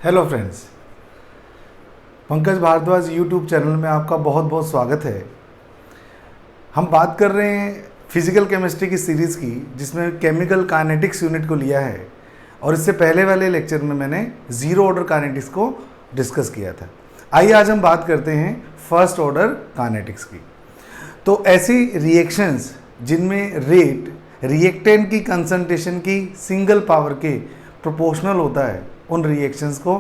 Hello friends, Pankaj Bhardwaj YouTube channel में आपका बहुत बहुत स्वागत है। हम बात कर रहे हैं फिजिकल केमिस्ट्री की सीरीज़ की, जिसमें केमिकल काइनेटिक्स यूनिट को लिया है और इससे पहले वाले लेक्चर में मैंने ज़ीरो ऑर्डर काइनेटिक्स को डिस्कस किया था। आइए आज हम बात करते हैं फर्स्ट ऑर्डर काइनेटिक्स की। तो ऐसी रिएक्शंस जिनमें रेट रिएक्टेंट की कंसंट्रेशन की सिंगल पावर के प्रोपोर्शनल होता है, उन रिएक्शंस को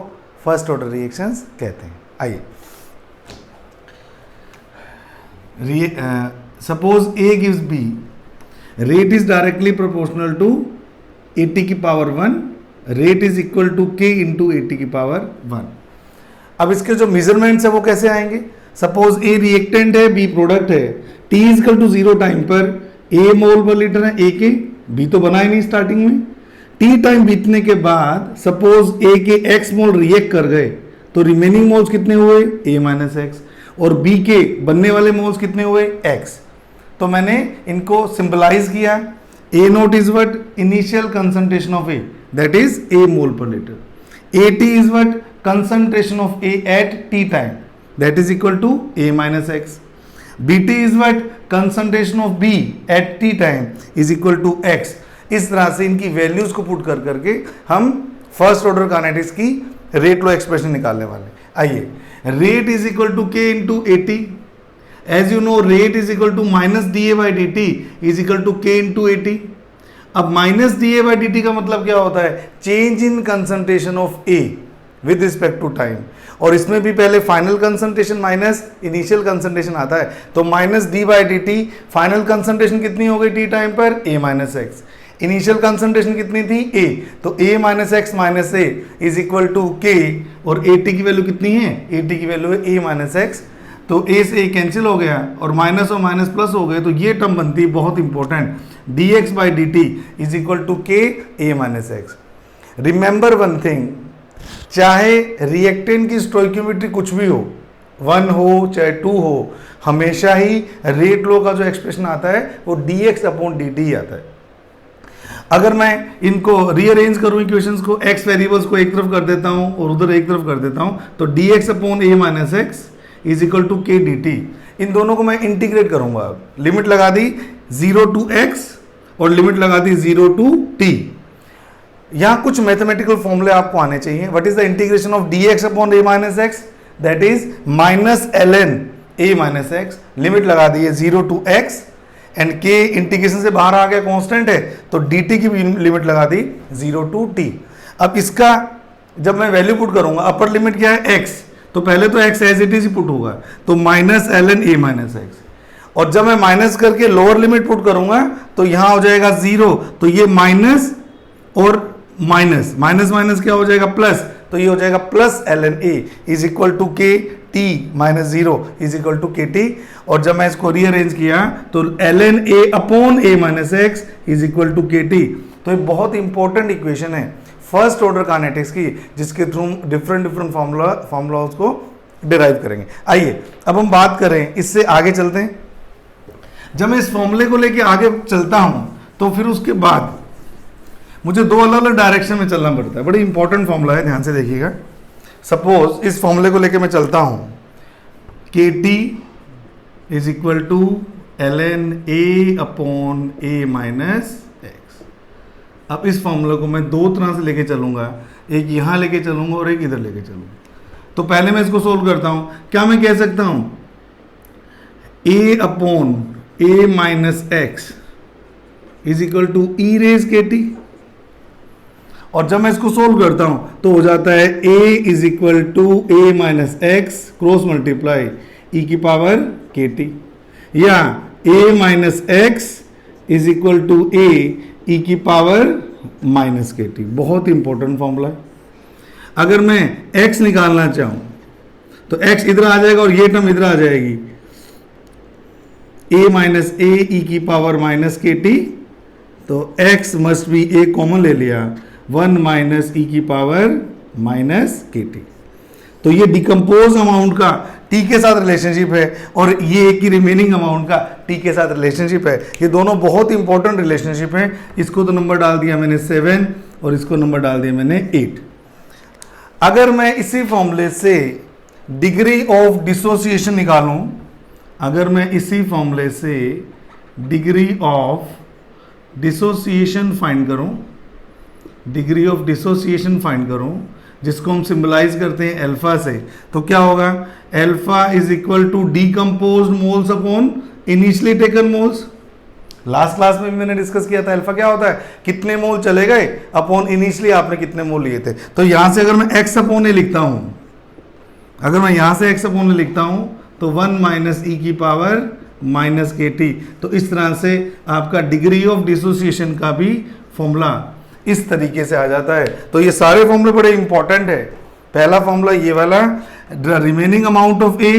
फर्स्ट ऑर्डर रिएक्शंस कहते हैं। आइए, suppose A gives B, rate is directly proportional to AT की power 1, rate is equal to K into AT की पावर 1। अब इसके जो मेजरमेंट्स है वो कैसे आएंगे? सपोज A रिएक्टेंट है, B प्रोडक्ट है, T is equal to 0 time पर A मोल पर लीटर है A के, B तो बना ही नहीं स्टार्टिंग में। T टाइम बीतने के बाद सपोज A के X मोल रिएक्ट कर गए तो रिमेनिंग मोल्स कितने हुए? A minus x. और B के बनने वाले मोल्स कितने हुए? X। तो मैंने इनको सिंबलाइज किया। A nought is what? Initial concentration of A, that is A mole per litre. AT is what? Concentration of A at T time, that is equal to A minus x. BT is what? Concentration of B at T time is equal to X। इस तरह से इनकी values को put कर करके हम first order kinetics की rate law expression निकालने वाले। आइए, rate is equal to K into A T. As you know, rate is equal to minus D A by D T is equal to K into A T. अब minus D A by D T का मतलब क्या होता है? Change in concentration of A with respect to time. और इसमें भी पहले final concentration minus initial concentration आता है, तो minus D by D T, final concentration कितनी हो गई टी टाइम पर? A minus X. Initial concentration कितनी थी? ए, तो A minus X minus A is equal to K. और ए टी की वैल्यू कितनी है? ए टी की वैल्यू है ए माइनस एक्स। तो ए से ए कैंसिल हो गया और माइनस प्लस हो गए, तो ये टर्म बनती है बहुत important, D X by D T is equal to K A minus X. Remember one thing, चाहे रिएक्टेंट की स्टोइकियोमेट्री कुछ भी हो, 1 हो चाहे 2 हो, हमेशा ही रेट लॉ का जो एक्सप्रेशन आता है वो D x upon D T आता है। अगर मैं इनको रीअरेंज करूं इक्वेशंस को, x वेरिएबल्स को एक तरफ कर देता हूं और उधर एक तरफ कर देता हूं, तो dx upon a minus x is equal to K D T. इन दोनों को मैं इंटीग्रेट करूंगा। लिमिट लगा दी 0 टू x और लिमिट लगा दी 0 टू t। यहां कुछ मैथमेटिकल फॉर्मूले आपको आने चाहिए। What is the integration of dx upon a minus x? That is minus ln a minus x. Limit लगा दी है 0 टू x एंड के इंटीग्रेशन से बाहर आ गया, कांस्टेंट है, तो dt की भी लिमिट लगा दी 0 टू t। अब इसका जब मैं वैल्यू पुट करूंगा, अपर लिमिट क्या है? x, तो पहले तो x एज इट इज ही पुट होगा, तो minus ln a minus x. और जब मैं माइनस करके लोअर लिमिट पुट करूंगा तो यहां हो जाएगा 0, तो ये माइनस और माइनस माइनस माइनस क्या हो जाएगा? प्लस, तो ये हो जाएगा plus ln a is equal to के T minus 0 is equal to के टी। और जब मैं इसको रीअरेंज किया तो ln a upon a minus x is equal to के टी। तो ये बहुत इंपॉर्टेंट इक्वेशन है फर्स्ट ऑर्डर काइनेटिक्स की, जिसके थ्रू डिफरेंट फॉर्मूलाज को डिराइव करेंगे। आइए अब हम बात करें, इससे आगे चलते हैं। जब मैं इस फॉर्मूले को लेके आगे चलता हूं तो फिर उसके बाद मुझे दो अलग अलग डायरेक्शन में चलना पड़ता है। बड़ी इंपॉर्टेंट फॉर्मूला है, ध्यान से देखिएगा। सपोज इस फॉर्मूले को लेके मैं चलता हूं, K T is equal to ln a upon a minus x. अब इस फॉर्मूले को मैं दो तरह से लेके चलूंगा, एक यहां लेके चलूंगा और एक इधर लेके चलूंगा। तो पहले मैं इसको सोल्व करता हूं। क्या मैं कह सकता हूं? a upon a minus x is equal to E raise K T. और जब मैं इसको सोल्व करता हूं तो हो जाता है a is equal to a minus x cross multiply e की पावर के टी, या a minus x is equal to a e की पावर माइनस के टी। बहुत इंपॉर्टेंट फॉर्मूला है। अगर मैं x निकालना चाहूं तो x इधर आ जाएगा और ये टर्म इधर आ जाएगी, a माइनस a e की पावर माइनस के टी। तो x must be a common ले लिया, 1 माइनस ई की पावर माइनस के टी। तो ये डिकम्पोज अमाउंट का टी के साथ रिलेशनशिप है और ये एक की रिमेनिंग अमाउंट का टी के साथ रिलेशनशिप है। ये दोनों बहुत इंपॉर्टेंट रिलेशनशिप हैं। इसको तो नंबर डाल दिया मैंने 7 और इसको नंबर डाल दिया मैंने 8। अगर मैं इसी फॉर्मूले से डिग्री ऑफ डिसोसिएशन निकालूं, अगर मैं इसी फॉर्मूले से डिग्री ऑफ डिसोसिएशन फाइंड करूं, डिग्री ऑफ डिसोसिएशन फाइंड करूं, जिसको हम सिंबलाइज करते हैं अल्फा से, तो क्या होगा? Alpha is equal to decomposed moles upon initially taken moles. Last class में भी मैंने डिस्कस किया था अल्फा क्या होता है, कितने मोल चले गए अपॉन इनिशियली आपने कितने मोल लिए थे। तो यहां से अगर मैं एक्स अपॉन ए लिखता हूं, अगर मैं यहां से एक्स अपॉन ए लिखता हूं तो 1 माइनस ई की पावर माइनस के टी। तो इस तरह से आपका डिग्री ऑफ डिसोसिएशन का भी फॉर्मूला इस तरीके से आ जाता है। तो ये सारे फॉर्मूले बड़े इंपॉर्टेंट है। पहला फॉर्मूला ये वाला, the remaining amount of A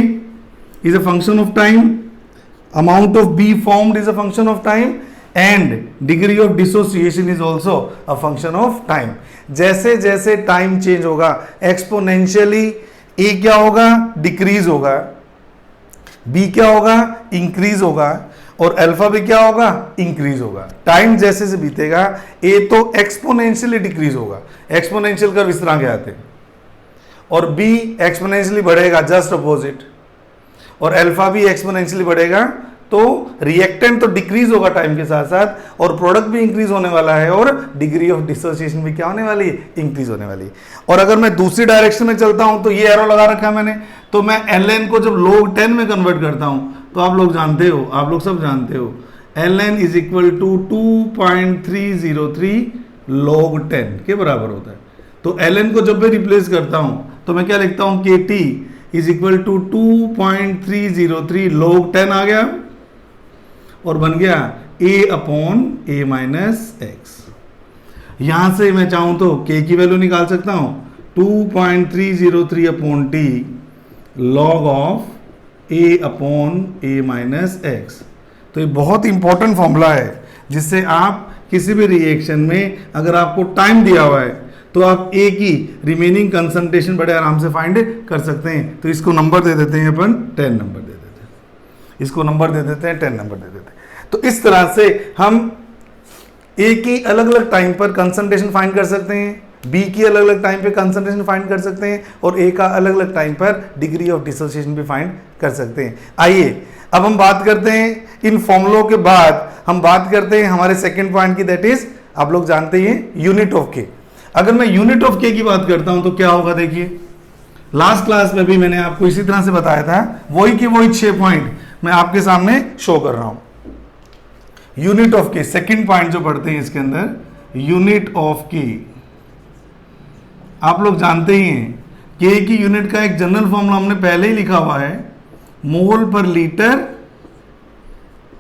is a function of time, amount of B formed is a function of time and degree of dissociation is also a function of time। जैसे जैसे time change होगा exponentially A क्या होगा? Decrease होगा, B क्या होगा? Increase होगा, और अल्फा भी क्या होगा? इंक्रीज होगा। टाइम जैसे से बीतेगा A तो एक्सपोनेंशियली डिक्रीज होगा, एक्सपोनेंशियल कर्व इस तरह के आते हैं, और B एक्सपोनेंशियली बढ़ेगा जस्ट अपोजिट, और अल्फा भी एक्सपोनेंशियली बढ़ेगा। तो रिएक्टेंट तो डिक्रीज होगा टाइम के साथ साथ, और प्रोडक्ट भी इंक्रीज होने वाला है, और डिग्री ऑफ डिसोसिएशन भी क्या होने वाली है? इंक्रीज होने वाली है। और अगर मैं दूसरी डायरेक्शन में चलता हूं तो ये एरो लगा रखा है मैंने, तो मैं ln को जब log 10 में कन्वर्ट करता हूं तो आप लोग जानते हो, आप लोग सब जानते हो, ln is equal to 2.303 log 10 के बराबर होता है। तो ln को जब मैं रिप्लेस करता हूं तो मैं क्या लिखता हूं? K T is equal to 2.303 log 10 आ गया, और बन गया a upon a minus x. यहां से मैं चाहूं तो k की वैल्यू निकाल सकता हूं, 2.303 upon T log of a upon a minus x. तो ये बहुत इंपॉर्टेंट फॉर्मूला है, जिससे आप किसी भी रिएक्शन में अगर आपको टाइम दिया हुआ है तो आप A की रिमेनिंग कंसंट्रेशन बड़े आराम से फाइंड कर सकते हैं। तो इसको नंबर दे देते हैं अपन, 10 नंबर दे देते हैं, इसको नंबर दे देते हैं, 10 नंबर दे देते हैं। तो इस तरह से हम A की अलग अलग टाइम पर कंसंट्रेशन फाइंड कर सकते हैं, B की अलग अलग टाइम पे कंसंट्रेशन फाइंड कर सकते हैं, और A का अलग अलग टाइम पर डिग्री ऑफ डिसोसिएशन भी फाइंड कर सकते हैं। आइए अब हम बात करते हैं, इन फॉर्मूलों के बाद हम बात करते हैं हमारे सेकेंड पॉइंट की, दैट इज आप लोग जानते हैं यूनिट ऑफ के। अगर मैं यूनिट ऑफ के की बात करता हूं तो क्या होगा? देखिए लास्ट क्लास में भी मैंने आपको इसी तरह से बताया था, वही के वही 6 पॉइंट मैं आपके सामने शो कर रहा हूं। यूनिट ऑफ के सेकंड पॉइंट जो पढ़ते हैं इसके अंदर, यूनिट ऑफ के आप लोग जानते ही हैं, के की यूनिट का एक जनरल फॉर्मूला हमने पहले ही लिखा हुआ है, मोल per litre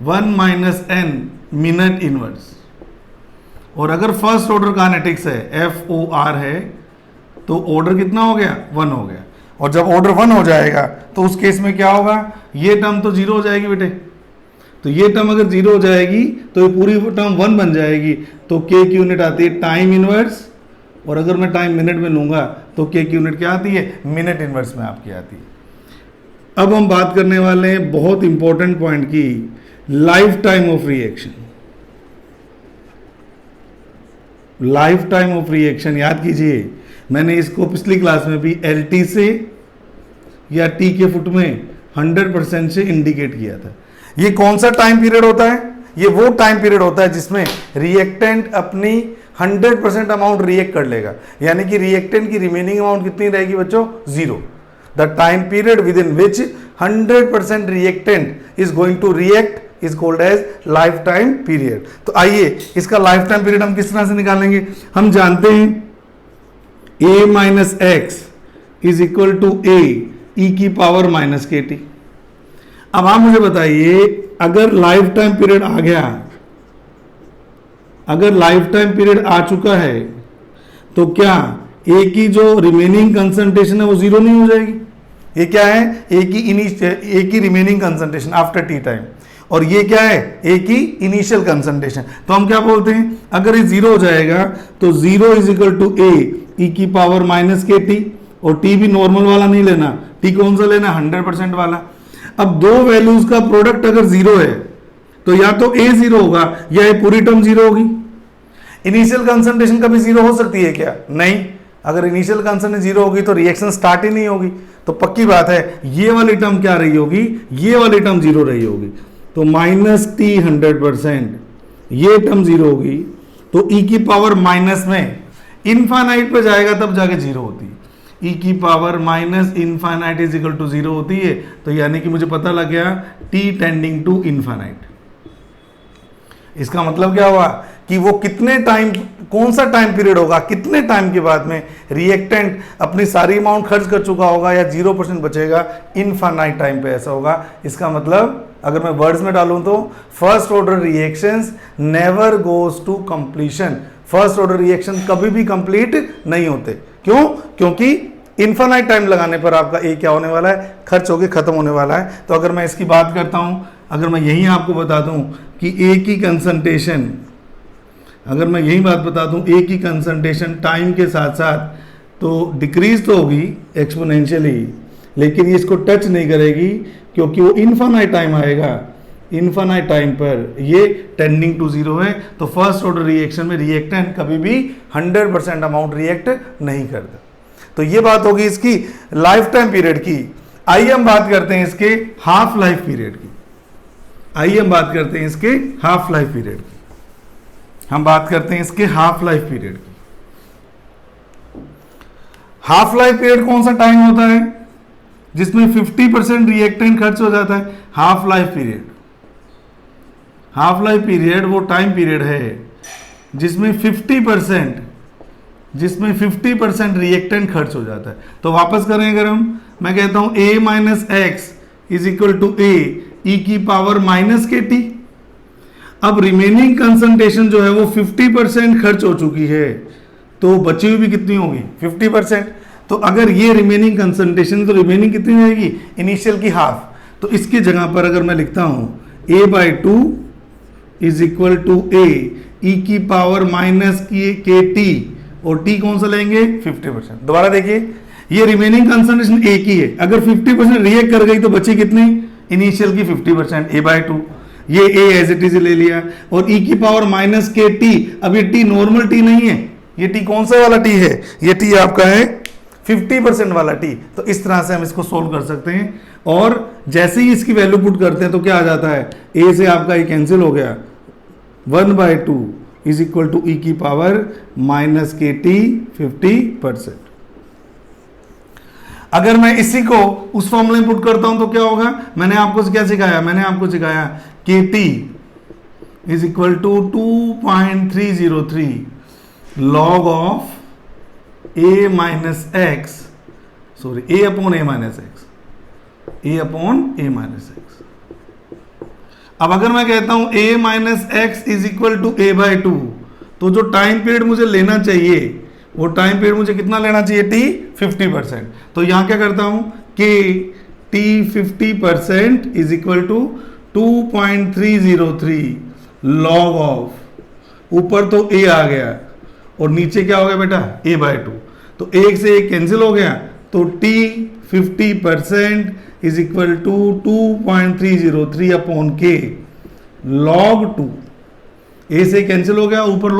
1 minus n minute inverse. और अगर फर्स्ट ऑर्डर काइनेटिक्स है, FOR है, तो ऑर्डर कितना हो गया? 1 हो गया। और जब ऑर्डर 1 हो जाएगा तो उस केस में क्या होगा? ये टर्म तो 0 हो जाएगी बेटे। तो ये टर्म अगर 0 हो जाएगी तो ये पूरी टर्म 1 बन जाएगी। तो के की यूनिट आती है टाइम इनवर्स, और अगर मैं टाइम मिनट में लूंगा तो के की यूनिट क्या आती है? मिनट इनवर्स में आपकी आती है। अब हम बात करने वाले हैं बहुत इंपॉर्टेंट पॉइंट की, life time of reaction. Life time of reaction याद कीजिए, मैंने इसको पिछली क्लास में भी LT से या T के फुट में 100% से इंडिकेट किया था। ये कौन सा टाइम पीरियड होता है? ये वो टाइम पीरियड होता है जिसमें रिएक्टेंट अपनी 100% अमाउंट रिएक्ट कर लेगा, यानी कि रिएक्टेंट की रिमेनिंग अमाउंट कितनी रहेगी बच्चों? 0। The time period within which 100% reactant is going to react is called as life time period. तो आइए इसका लाइफ टाइम पीरियड हम किस तरह से निकालेंगे? हम जानते हैं a minus x is equal to a e की पावर माइनस के टी। अब आप मुझे बताइए, अगर लाइफ टाइम पीरियड आ गया, अगर लाइफ टाइम पीरियड आ चुका है तो क्या a की जो रिमेनिंग कंसंट्रेशन है वो 0 नहीं हो जाएगी? ये क्या है? a की remaining concentration after T time, और ये क्या है? ए की इनिशियल कंसंट्रेशन। तो हम क्या बोलते हैं, अगर ये 0 हो जाएगा तो 0 इज इक्वल टू ए ई की पावर माइनस के टी, और टी भी नॉर्मल वाला नहीं लेना, टी कौन सा लेना? 100% वाला। अब दो वैल्यूज का प्रोडक्ट अगर 0 है तो या तो ए 0 होगा या ये पूरी टर्म 0 होगी। इनिशियल कंसंट्रेशन कभी 0 हो सकती है क्या? नहीं। अगर इनिशियल कंसंट्रेशन जीरो होगी तो रिएक्शन स्टार्ट ही नहीं होगी, तो पक्की बात है ये वाली टर्म क्या रही होगी, ये वाली टर्म जीरो रही होगी। तो -t 100%, ये टर्म जीरो होगी, तो e की पावर माइनस में इनफाइनाइट पे जाएगा तब जाके जीरो होती है। e की power minus infinite is equal to zero होती है। तो यानी कि मुझे पता लग गया t टेंडिंग टू इनफाइनाइट। इसका मतलब क्या हुआ कि वो कितने टाइम, कौन सा टाइम पीरियड होगा, कितने टाइम के बाद में रिएक्टेंट अपनी सारी अमाउंट खर्च कर चुका होगा या 0% बचेगा, इनफाइनाइट टाइम पे ऐसा होगा। इसका मतलब अगर मैं वर्ड्स में डालूं तो first order reactions never goes to completion. First order reaction कभी भी कंप्लीट नहीं होते। क्यों? क्योंकि इनफाइनाइट टाइम लगाने पर आपका ए क्या होने वाला है, खर्च होके खत्म होने वाला है। तो अगर मैं इसकी बात करता हूं, अगर मैं यही आपको बता दूं कि ए की कंसंट्रेशन, अगर मैं यही बात बता दूं ए की कंसंट्रेशन टाइम के साथ साथ तो डिक्रीज तो होगी एक्सपोनेंशियली, लेकिन ये इसको टच नहीं करेगी क्योंकि वो इनफाइनाइट टाइम आएगा। इनफाइनाइट टाइम पर ये टेंडिंग टू जीरो है। तो फर्स्ट ऑर्डर रिएक्शन में रिएक्टेंट कभी भी 100% अमाउंट रिएक्ट नहीं करता। तो ये बात होगी इसकी लाइफ टाइम पीरियड की। आइए हम बात करते हैं इसके हाफ लाइफ पीरियड की। आइए हम बात करते हैं इसके हाफ लाइफ पीरियड की। हम बात करते हैं इसके हाफ लाइफ पीरियड की। हाफ लाइफ पीरियड कौन सा टाइम होता है जिसमें 50% रिएक्टेंट खर्च हो जाता है? Half life period. Half life period वो टाइम पीरियड है जिसमें 50% रिएक्टेंट खर्च हो जाता है। तो वापस करें अगर हम, मैं कहता हूं a minus x is equal to a e की पावर माइनस के टी। अब रिमेनिंग कंसंट्रेशन जो है वो 50% खर्च हो चुकी है, तो बची हुई भी कितनी होगी? 50%। तो अगर ये रिमेनिंग कंसंट्रेशन, तो रिमेनिंग कितनी रहेगी? इनिशियल की हाफ। तो इसकी जगह पर अगर मैं लिखता हूं a/2 is equal to a e की पावर माइनस के टी, और t कौन सा लेंगे? 50%। दोबारा देखिए, ये रिमेनिंग कंसंट्रेशन a की है, अगर 50% रिएक्ट कर गई तो बची कितनी? इनिशियल की 50%, a/2। ये a एज इट इज ले लिया, और e की पावर माइनस के टी। अब ये t नॉर्मल t नहीं है, ये t कौन सा वाला t है? ये t आपका है 50% वाला t। तो इस तरह से हम इसको सोल्व कर सकते हैं, और जैसे ही इसकी वैल्यू पुट करते हैं तो क्या आ जाता है? a से आपका ये कैंसिल हो गया, 1/2 इज इक्वल टू e की पावर माइनस के टी 50%। अगर मैं इसी को उस फॉर्मूले में पुट करता हूं तो क्या होगा? मैंने आपको क्या सिखाया? मैंने आपको सिखाया K T is equal to 2.303 log of a minus x, sorry a upon a minus x, a upon a minus x. अब अगर मैं कहता हूं a minus x is equal to a/2, तो जो टाइम पीरियड मुझे लेना चाहिए वो टाइम पीरियड मुझे कितना लेना चाहिए? t 50%। तो यहां क्या करता हूं कि t 50% is equal to 2.303 log of, ऊपर तो a आ गया और नीचे क्या हो गया बेटा? a/2। तो एक से एक कैंसिल हो गया, तो t 50% is equal to 2.303 upon k log 2। a से कैंसिल हो गया, ऊपर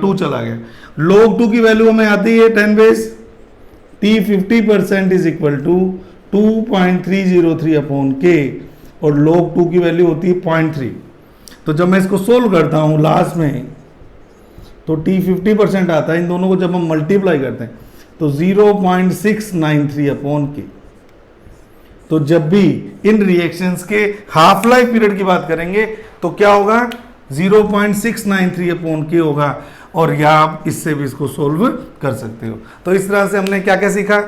2 चला गया। लॉग 2 की वैल्यू हमें आती है 10 base. t 50% is equal to 2.303 upon k, और log 2 की वैल्यू होती है 0.3। तो जब मैं इसको सोल्व करता हूं लास्ट में, तो t 50% आता है। इन दोनों को जब हम मल्टीप्लाई करते हैं तो 0.693 अपॉन k। तो जब भी इन रिएक्शंस के हाफ लाइफ पीरियड की बात करेंगे तो क्या होगा? 0.693 अपॉन k होगा, और या आप इससे भी इसको सोल्व कर सकते हो। तो इस तरह से हमने क्या क्या सीखा?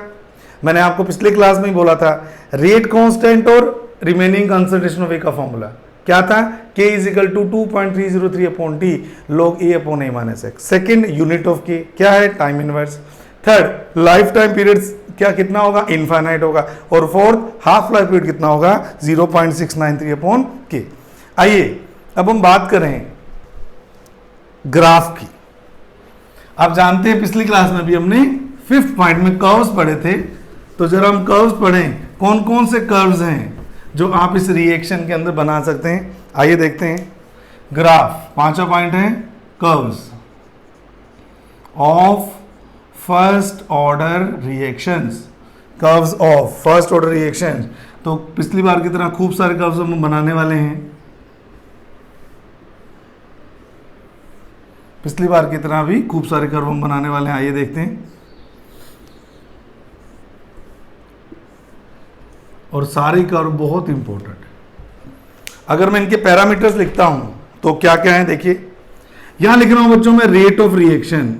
मैंने आपको पिछले क्लास में ही बोला था, रेट कांस्टेंट और रिमेनिंग कंसंट्रेशन ऑफ ए का फॉर्मूला क्या था? k is equal to 2.303 upon T log a upon a minus x. Second unit of k क्या है? Time inverse. Third life time period क्या कितना होगा? इनफाइनाइट होगा। और फोर्थ हाफ लाइफ पीरियड कितना होगा? 0.693 अपॉन k। आइए अब हम बात करें ग्राफ की। आप जानते हैं पिछली क्लास में भी हमने 5th पॉइंट में कर्व्स पढ़े थे, तो जरा हम कर्व्स पढ़ें, कौन कौन से कर्व्स हैं जो आप इस रिएक्शन के अंदर बना सकते हैं। आइए देखते हैं। ग्राफ 5वां पॉइंट है curves of first order reactions, curves of first order reactions. तो पिछली बार की तरह खूब सारे कर्व्स हम बनाने वाले हैं, पिछली बार की तरह भी खूब सारे कर्व हम बनाने वाले हैं। आइए देखते हैं। और सारे कर्व बहुत इंपॉर्टेंट है। अगर मैं इनके पैरामीटर्स लिखता हूं तो क्या क्या है देखिए, यहां लिख रहा हूं बच्चों मैं रेट ऑफ रिएक्शन,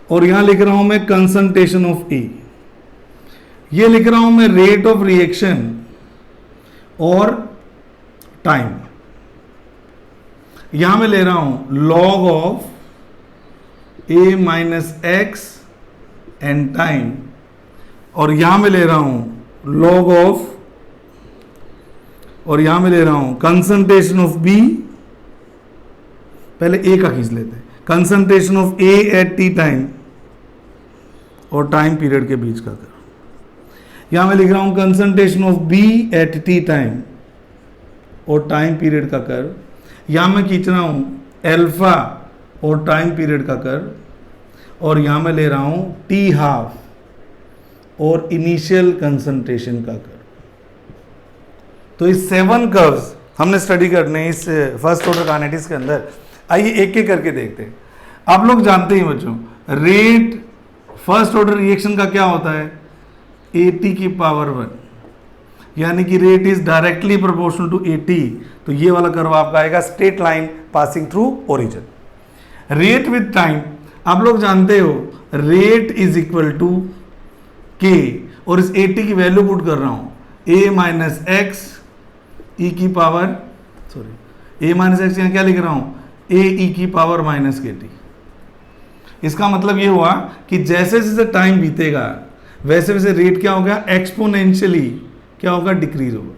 और यहां लिख रहा हूं मैं कंसंट्रेशन ऑफ ए, ये लिख रहा हूं मैं रेट ऑफ रिएक्शन और टाइम, यहां मैं ले रहा हूं log of A minus x and time, और यहां मैं ले रहा हूं लॉग ऑफ, और यहां मैं ले रहा हूं कंसंट्रेशन ऑफ बी, पहले ए का खींच लेते हैं, concentration of A at T time और टाइम पीरियड के बीच का कर्व। यहां मैं लिख रहा हूं concentration of B at T time और टाइम पीरियड का कर्व। यहां मैं खींच रहा हूं एल्फा और टाइम पीरियड का कर्व, और यहां मैं ले रहा हूं टी हाफ और इनिशियल कंसंट्रेशन का कर्व। तो इस 7 कर्व्स हमने स्टडी करने इस फर्स्ट ऑर्डर काइनेटिक्स के अंदर। आइए एक एक करके देखते हैं। आप लोग जानते हैं बच्चों, रेट फर्स्ट ऑर्डर रिएक्शन का क्या होता है, AT की पावर 1, यानी कि rate is directly proportional to AT। तो ये वाला कर्व आपका आएगा straight line passing through origin. Rate with time आप लोग जानते हो, rate is equal to K, और इस AT की वैल्यू पुट कर रहा हूं A माइनस एक्स ई की power, sorry A minus x, यहाँ क्या लिख रहा हूं A ई की पावर माइनस KT। इसका मतलब ये हुआ कि जैसे जैसे टाइम बीतेगा वैसे वैसे रेट क्या होगा, एक्सपोनेंशियली क्या होगा, डिक्रीज होगा।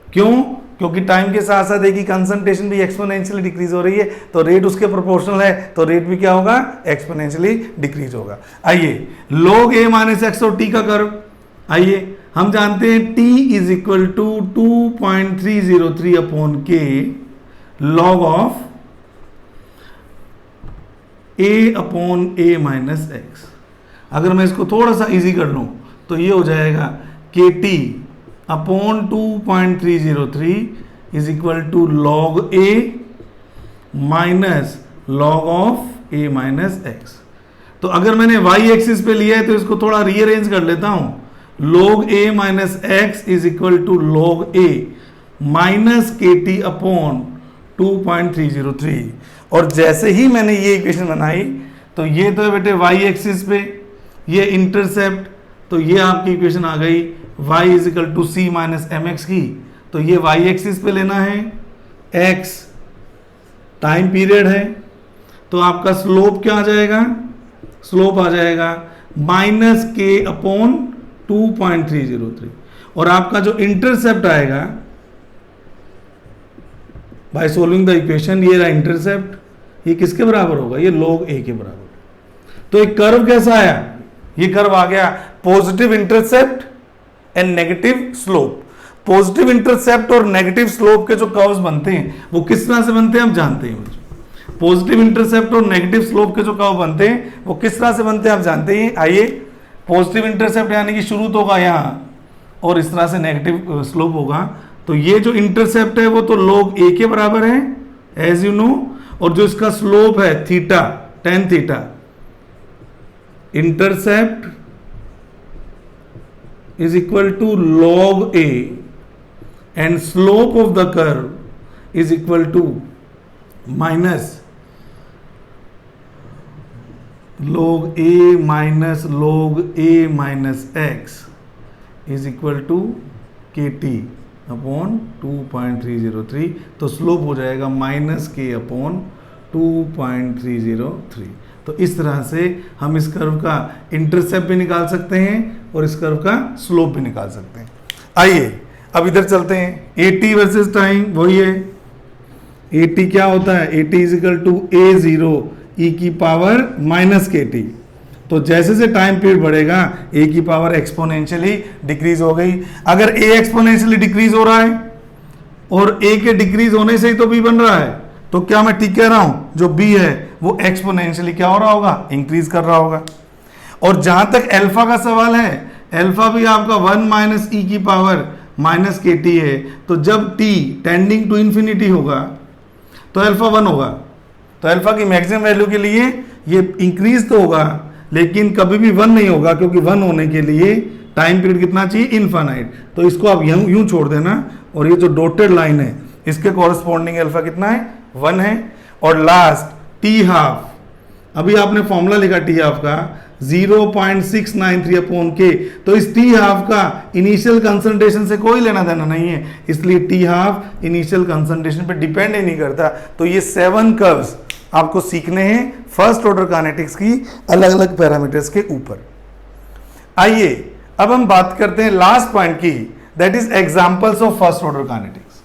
क्यों? क्योंकि टाइम के साथ साथ एक ही कंसंट्रेशन भी एक्सपोनेंशियली डिक्रीज हो रही है, तो रेट उसके प्रोपोर्शनल है, तो रेट भी क्या होगा, एक्सपोनेंशियली डिक्रीज होगा। आइए लॉग ए माइनस एक्स और टी का कर्व, आइए हम जानते हैं t is equal to 2.303 upon K log of a upon a minus X. अगर मैं इसको थोड़ा सा इजी कर लूं तो ये हो जाएगा K T upon 2.303 is equal to log A minus log of A minus x. तो अगर मैंने वाई एक्सिस पे लिया है तो इसको थोड़ा रीअरेंज कर लेता हूं, log a minus x is equal to log a minus के टी अपॉन 2.303। और जैसे ही मैंने ये इक्वेशन बनाई तो ये तो बेटे y एक्सिस पे, ये इंटरसेप्ट, तो ये आपकी इक्वेशन आ गई y is equal to c minus m x की। तो ये y एक्सिस पे लेना है, x टाइम पीरियड है, तो आपका स्लोप क्या आ जाएगा, स्लोप आ जाएगा माइनस के अपॉन 2.303, और आपका जो इंटरसेप्ट आएगा बाय सोल्विंग द इक्वेशन, ये रहा इंटरसेप्ट, ये किसके बराबर होगा, ये log a के बराबर। तो एक कर्व कैसा आया, ये कर्व आ गया positive intercept and negative slope. Positive intercept और नेगेटिव स्लोप के जो कर्व्स बनते हैं वो किस तरह से बनते हैं हम जानते हैं। पॉजिटिव इंटरसेप्ट और नेगेटिव स्लोप के जो कर्व बनते हैं वो किस तरह से बनते हैं आप जानते हैं। आइए, पॉजिटिव इंटरसेप्ट यानी कि शुरू तो होगा यहाँ और इस तरह से नेगेटिव स्लोप होगा, तो ये जो इंटरसेप्ट है वो तो log a के बराबर है एज यू नो, और जो इसका स्लोप है theta, tan theta, intercept is equal to log a and slope of the curve is equal to minus log a minus log a minus x is equal to के T upon 2.303। तो slope हो जाएगा minus के upon 2.303। तो इस तरह से हम इस कर्व का इंटरसेप्ट भी निकाल सकते हैं और इस कर्व का स्लोप भी निकाल सकते हैं। आइए अब इधर चलते हैं, AT वर्सेस टाइम वही है। AT क्या होता है, AT is equal to A0 e की पावर माइनस के टी। तो जैसे से टाइम पीरियड बढ़ेगा a की पावर एक्सपोनेंशियली डिक्रीज हो गई। अगर a एक्सपोनेंशियली डिक्रीज हो रहा है और a के डिक्रीज होने से ही तो b बन रहा है, तो क्या मैं ठीक कह रहा हूं, जो बी है वो एक्सपोनेंशियली क्या हो रहा होगा, इंक्रीज कर रहा होगा। और जहां तक अल्फा का सवाल है, अल्फा भी आपका 1 माइनस ई की पावर माइनस के टी है, तो जब टी टेंडिंग टू इंफिनिटी होगा तो अल्फा 1 होगा। तो अल्फा की मैक्सिमम वैल्यू के लिए ये इंक्रीज तो होगा, लेकिन कभी भी 1 नहीं होगा, क्योंकि 1 होने के लिए टाइम पीरियड कितना चाहिए, इनफाइनाइट। तो इसको आप यूं छोड़ देना, और ये जो डॉटेड लाइन है इसके कॉरस्पॉन्डिंग अल्फा कितना है, 1 है। और लास्ट टी हाफ, अभी आपने फॉर्मूला लिखा टी हाफ का 0.693 अपॉन के, तो इस टी हाफ का इनिशियल कंसंट्रेशन से कोई लेना देना नहीं है, इसलिए टी हाफ इनिशियल कंसंट्रेशन पे डिपेंड ही नहीं करता। तो ये 7 कर्व्स आपको सीखने हैं फर्स्ट ऑर्डर काइनेटिक्स की अलग अलग पैरामीटर्स के ऊपर। आइए अब हम बात करते हैं लास्ट पॉइंट की, that is examples of first order kinetics.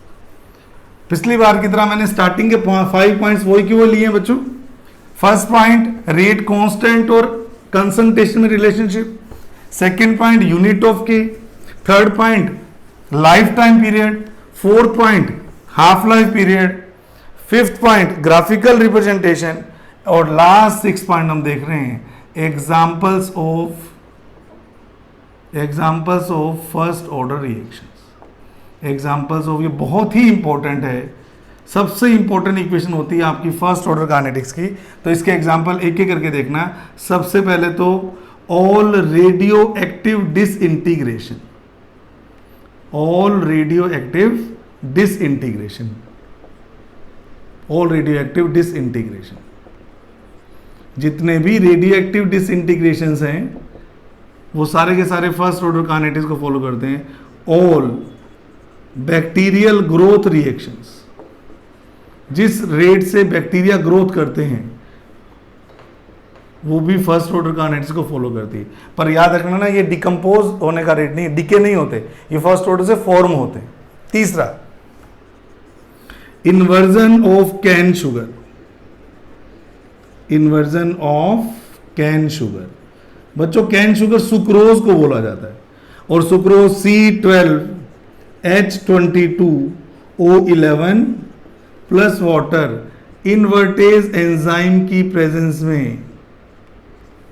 पिछली बार की तरह मैंने स्टार्टिंग के 5 पॉइंट्स वही के वो लिए हैं बच्चों। फर्स्ट पॉइंट रेट कांस्टेंट और कंसंट्रेशन में relationship, second point unit of K, third point life time period, fourth point half life period, fifth point graphical representation, और लास्ट 6 पॉइंट हम देख रहे हैं examples of first order reactions. Examples of, ये बहुत ही important है, सबसे इंपॉर्टेंट इक्वेशन होती है आपकी फर्स्ट ऑर्डर काइनेटिक्स की। तो इसके एग्जांपल एक एक करके देखना। सबसे पहले तो all radio active disintegration, all radio active disintegration, all radio active disintegration, जितने भी रेडियो एक्टिव डिसइंटीग्रेशंस हैं वो सारे के सारे फर्स्ट ऑर्डर काइनेटिक्स को फॉलो करते हैं। ऑल बैक्टीरियल ग्रोथ रिएक्शंस, जिस रेट से बैक्टीरिया ग्रोथ करते हैं वो भी फर्स्ट ऑर्डर काइनेटिक्स को फॉलो करती है। पर याद रखना ना, ये डिकम्पोज होने का रेट नहीं, डिके नहीं होते, ये फर्स्ट ऑर्डर से फॉर्म होते हैं। तीसरा inversion of cane sugar, inversion of cane sugar. बच्चों कैन शुगर सुक्रोज को बोला जाता है, और sucrose C12H22O11 plus water invertase enzyme की प्रेजेंस में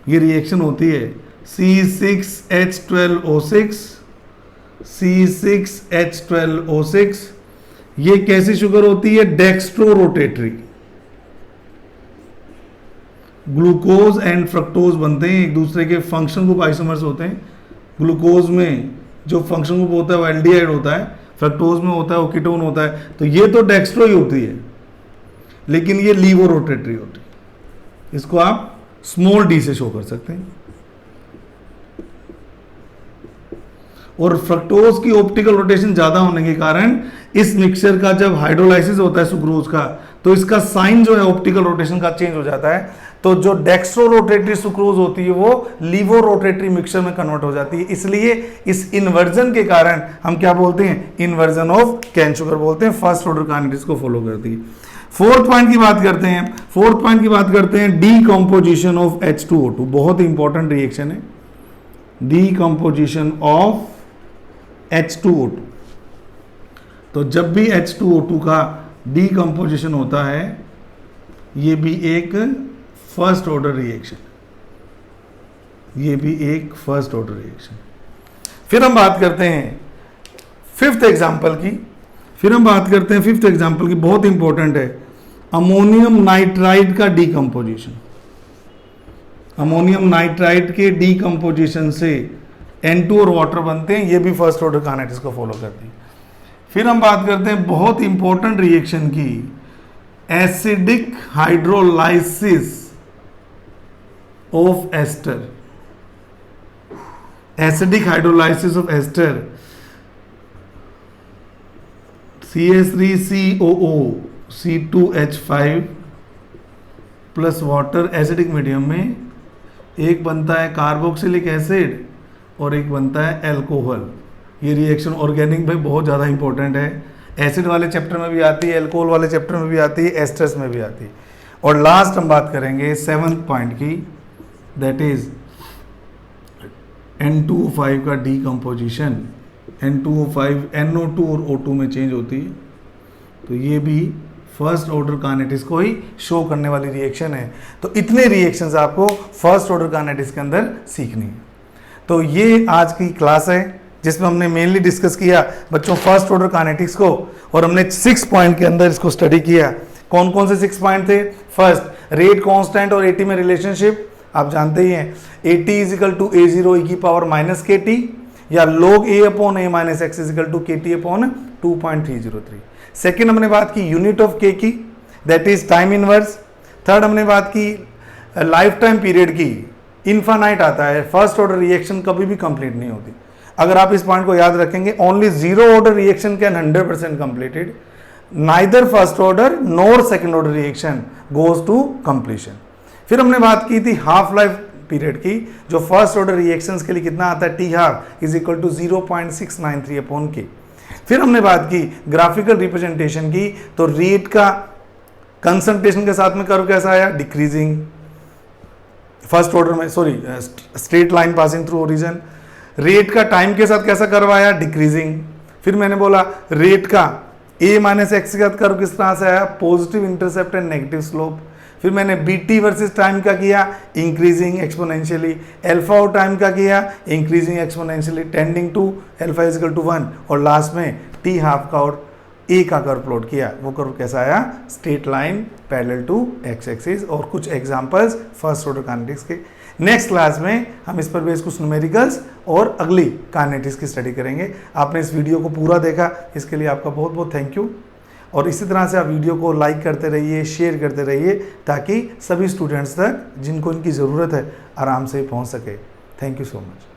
ये रिएक्शन होती है। C6H12O6, C6H12O6, ये कैसी शुगर होती है, dextrorotatory. Glucose and fructose बनते हैं, एक दूसरे के फंक्शन ग्रुप आइसोमर्स होते हैं। ग्लूकोज में जो फंक्शन ग्रुप होता है वो एल्डिहाइड होता है, फ्रक्टोज में होता है वो कीटोन होता है। तो ये तो डेक्स्ट्रो ही होती है, लेकिन ये लीवो रोटेटरी होती है। इसको आप स्मॉल डी से शो कर सकते हैं। और फ्रक्टोज की ऑप्टिकल रोटेशन ज्यादा होने के कारण इस मिक्सचर का जब हाइड्रोलाइसिस होता है सुक्रोज का, तो इसका साइन जो है ऑप्टिकल रोटेशन का चेंज हो जाता है। तो जो डेक्स्ट्रो रोटेटरी सुक्रोज होती है वो लीवो रोटेटरी मिक्सचर में कन्वर्ट हो जाती है। इसलिए इस इन्वर्जन के कारण हम क्या बोलते हैं, इन्वर्जन ऑफ कैन शुगर बोलते हैं। फर्स्ट ऑर्डर काइनेटिक्स को फॉलो करती है। फोर्थ पॉइंट की बात करते हैं, फोर्थ पॉइंट की बात करते हैं डीकंपोजिशन ऑफ H2O2। बहुत इंपॉर्टेंट रिएक्शन है डीकंपोजिशन ऑफ H2O2। तो जब भी H2O2 का डीकंपोजिशन होता है, ये भी एक फर्स्ट ऑर्डर रिएक्शन, ये भी एक फर्स्ट ऑर्डर रिएक्शन। फिर हम बात करते हैं फिफ्थ एग्जांपल की, फिफ्थ एग्जांपल की, बहुत इंपॉर्टेंट है। अमोनियम नाइट्राइड का डीकंपोजिशन, अमोनियम नाइट्राइड के डीकंपोजिशन से N2 और वाटर बनते हैं, ये भी फर्स्ट ऑर्डर काइनेटिक्स को फॉलो करती है। फिर हम बात करते हैं बहुत इंपॉर्टेंट रिएक्शन की, acidic hydrolysis of ester, acidic hydrolysis of ester. CH3COO C2H5 plus water acidic medium में, एक बनता है कार्बोक्सिलिक एसिड और एक बनता है अल्कोहल। ये रिएक्शन ऑर्गेनिक में बहुत ज़्यादा इंपॉर्टेंट है, एसिड वाले चैप्टर में भी आती है, अल्कोहल वाले चैप्टर में भी आती है, एस्टर्स में भी आती है। और लास्ट हम बात करेंगे सेवंथ पॉइंट की, दैट इज N2O5 का डीकंपोजिशन। N2O5 NO2 और O2 में चेंज होती है, तो ये भी फर्स्ट ऑर्डर काइनेटिक्स को ही शो करने वाली रिएक्शन है। तो इतने रिएक्शंस आपको फर्स्ट ऑर्डर काइनेटिक्स के अंदर सीखनी है। तो ये आज की क्लास है जिसमें हमने मेनली डिस्कस किया बच्चों फर्स्ट ऑर्डर काइनेटिक्स को, और हमने 6 पॉइंट के अंदर इसको स्टडी किया। कौन कौन से 6 पॉइंट थे? फर्स्ट, रेट कांस्टेंट और एटी में रिलेशनशिप आप जानते ही हैं, A T is equal to a0 e की पावर माइनस के टी, या log a upon a minus x is equal to के टी अपॉन 2.303। सेकेंड हमने बात की यूनिट ऑफ के की, that is time inverse. Third हमने बात की लाइफ टाइम पीरियड की, इनफाइनाइट आता है, फर्स्ट ऑर्डर रिएक्शन कभी भी कंप्लीट नहीं होती। अगर आप इस पॉइंट को याद रखेंगे, only zero order reaction can 100% completed, neither first order nor second order reaction goes to completion. फिर हमने बात की थी हाफ लाइफ पीरियड की, जो फर्स्ट ऑर्डर रिएक्शंस के लिए कितना आता है, t half is equal to 0.693 upon k. फिर हमने बात की ग्राफिकल रिप्रेजेंटेशन की, तो रेट का कंसंट्रेशन के साथ में कर्व कैसा आया, डिक्रीजिंग, फर्स्ट ऑर्डर में straight line passing through origin. Rate का टाइम के साथ कैसा कर्व आया, डिक्रीजिंग। फिर मैंने बोला रेट का a माइनस एक्स के साथ कर्व किस तरह से आया, positive intercept and negative slope. फिर मैंने बीटी वर्सेस टाइम का किया, इंक्रीजिंग एक्सपोनेंशियली। अल्फा और टाइम का किया, increasing exponentially tending to alpha is equal to 1। और लास्ट में टी हाफ का और ए का कर्व प्लॉट किया, वो कर्व कैसा आया, straight line parallel to x axis. और कुछ एग्जांपल्स फर्स्ट ऑर्डर काइनेटिक्स के। नेक्स्ट क्लास में हम इस पर बेस कुछ न्यूमेरिकल्स और अगली काइनेटिक्स की स्टडी करेंगे। आपने इस वीडियो को पूरा देखा, इसके लिए आपका बहुत बहुत थैंक यू। और इसी तरह से आप वीडियो को लाइक करते रहिए, शेयर करते रहिए, ताकि सभी स्टूडेंट्स तक जिनको इनकी ज़रूरत है आराम से पहुंच सके। Thank you so much.